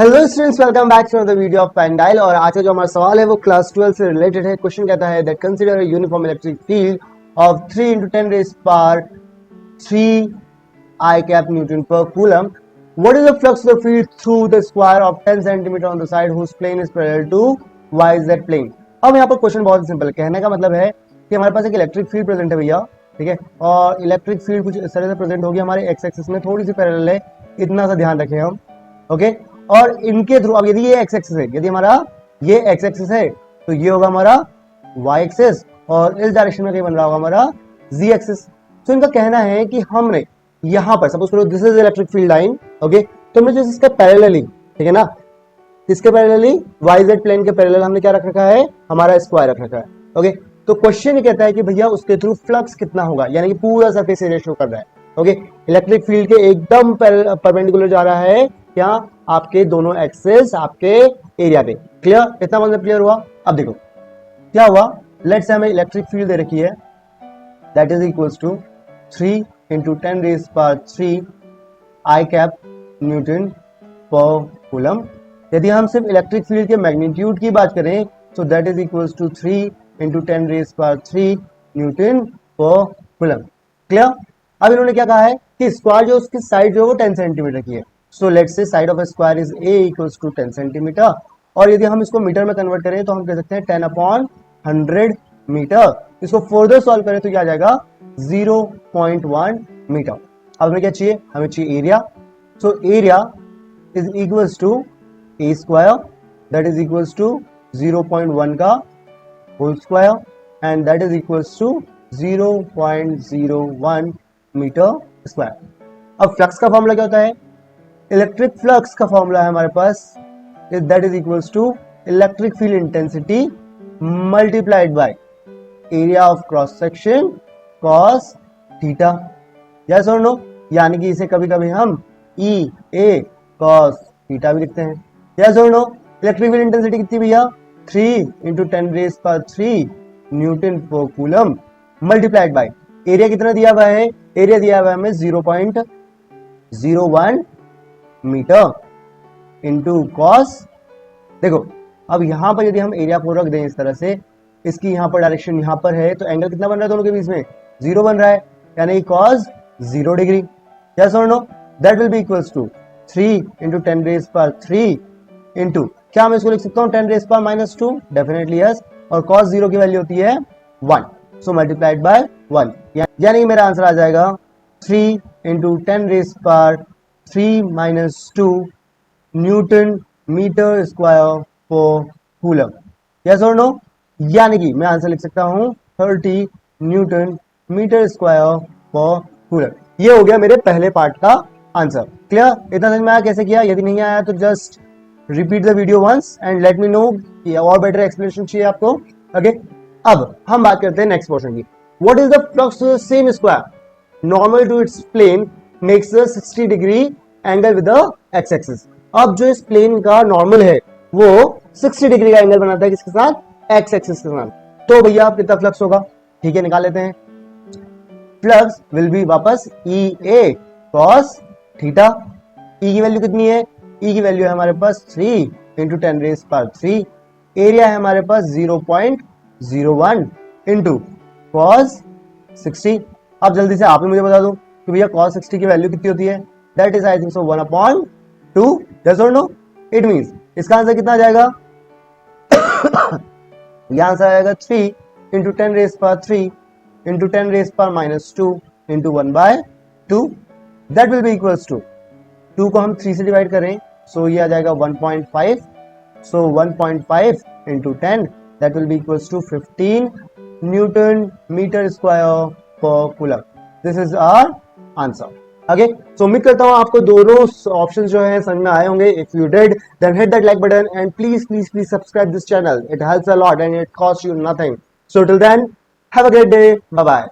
Hello students, welcome back to the video of pendulum. और आज का जो हमारा सवाल है वो क्लास 12 से रिलेटेड है। क्वेश्चन कहता है that consider a uniform electric field of 3 × 10 raised power 3 I cap Newton per coulomb. What is the flux of the field through the square of 10 cm on the side whose plane is parallel to YZ plane? अब यहाँ पर question बहुत simple है। कहने का मतलब है कि हमारे पास एक इलेक्ट्रिक फील्ड प्रेजेंट है भैया, ठीक है, और इलेक्ट्रिक फील्ड कुछ इस तरह से प्रेजेंट होगी हमारे एक्स एक्सिस में, थोड़ी सी पैरेलल है, इतना सा ध्यान रखें हम, ओके। और इनके थ्रू अब यदि ये एक्स एक्सिस है, यदि हमारा ये एक्स एक्सिस है तो ये होगा हमारा वाई एक्सिस, और इस डायरेक्शन में कहीं बन रहा होगा हमारा जी एक्सिस। तो इनका कहना है कि हमने यहां पर सपोज करो this is electric field line, okay, तो हमने जो इसके पैरेलली, ठीक है ना, इसके पैरेलली वाई जेड प्लेन के पैरेलल हमने क्या रख रखा है, हमारा स्क्वायर रख रखा है, ओके। तो क्वेश्चन ये कहता है कि भैया उसके थ्रू फ्लक्स कितना होगा, यानी कि पूरा सरफेस एरिया शो कर रहा है, ओके। इलेक्ट्रिक फील्ड के एकदम परपेंडिकुलर जा रहा है क्या, आपके दोनों एक्सेस आपके एरिया पे। क्लियर, इतना मतलब क्लियर हुआ। अब देखो क्या हुआ, लेट्स से हमें इलेक्ट्रिक फील्ड दे रखी है that is equals to 3 × 10⁻³ I cap newton per coulomb. यदि हम सिर्फ इलेक्ट्रिक फील्ड के मैग्नीट्यूड की बात करें तो that is equals to 3 × 10⁻³ newton per coulomb. Clear. अब इन्होंने क्या कहा है कि स्क्वायर जो उसकी साइड जो है वो 10 सेंटीमीटर की है। So let's say side of a square is a equals to 10 centimetre, और यदि हम इसको मीटर में कन्वर्ट करें तो हम कह सकते हैं 10/100 मीटर। इसको फर्दर सॉल्व करें तो क्या आ जाएगा 0.1 मीटर। अब हमें क्या चाहिए, हमें चाहिए area. So area is equals to a square that is equals to 0.1 का whole square and that is equals to 0.01 metre square. अब फ्लक्स का फॉर्मूला क्या होता है, इलेक्ट्रिक फ्लक्स का फॉर्मूला है हमारे पास that is equals to electric field intensity multiplied by area of cross section cos theta. Yes और नो, यानी कि इसे कभी कभी हम ई ए कॉस थीटा भी लिखते हैं। यस और नो, इलेक्ट्रिक फील्ड इंटेंसिटी कितनी भैया 3 × 10⁻³ newton per coulomb multiplied by area कितना दिया हुआ है, एरिया दिया हुआ है हमें 0.01 मीटर इंटू कॉस। देखो अब यहां पर यदि हम एरिया को रख दें इस तरह से, इसकी यहां पर डायरेक्शन यहां पर है, तो एंगल कितना बन रहा है दोनों के बीच में, 0 बन रहा है, यानी कॉस 0 डिग्री। यस और no, that will be equals to 3 × 10⁻³ into, क्या मैं इसको लिख सकता हूं 10⁻²? डेफिनेटली यस, और कॉस 0 की वैल्यू होती है 1, सो मल्टीप्लाइड बाय 1, यानी मेरा आंसर आ जाएगा 3 × 10⁻³ न्यूटन मीटर स्क्वायर पर कूलम। यस और नो, यानी कि मैं आंसर लिख सकता हूं 30 न्यूटन मीटर स्क्वायर पर कूलम। ये हो गया मेरे पहले पार्ट का आंसर। क्लियर, इतना समझ में आया कैसे किया? यदि नहीं आया तो just repeat the video once and let me know कि और बेटर एक्सप्लेनेशन चाहिए आपको, ओके। अब हम बात करते हैं नेक्स्ट पोर्शन की। What is the flux to the same square normal to its plane makes the 60 degree angle with the X axis. अब जो इस प्लेन का नॉर्मल है वो 60 डिग्री का एंगल बनाता है किसके साथ, एक्स एक्सिस के साथ। तो भैया आप कितना फ्लक्स होगा, ठीक है, निकाल लेते हैं। फ्लक्स विल बी वापस ई ए कॉस थीटा। ई की वैल्यू कितनी है, ई की वैल्यू है हमारे पास 3 × 10⁻³। एरिया है हमारे पास 0.01 इंटू कॉस 60। अब जल्दी से आप ही मुझे बता दो कि भैया cos 60 की वैल्यू कितनी होती है, that is I think so 1/2। Yes और नो, इट मींस इसका आंसर कितना आ जाएगा यह आंसर आएगा 3 × 10⁻³ into 10⁻² into 1/2, that will be equals to 2 को हम 3 से डिवाइड करें सो ये आ जाएगा 1.5, so 1.5 into 10 that will be equals to 15 newton metre square पर coulomb. This is our answer, okay. So उम्मीद करता हूं आपको दोनों ऑप्शन जो है समझ में आए होंगे। If you did then hit that like button and please please please subscribe this channel, it helps a lot and it cost you nothing. So till then have a great day, bye bye.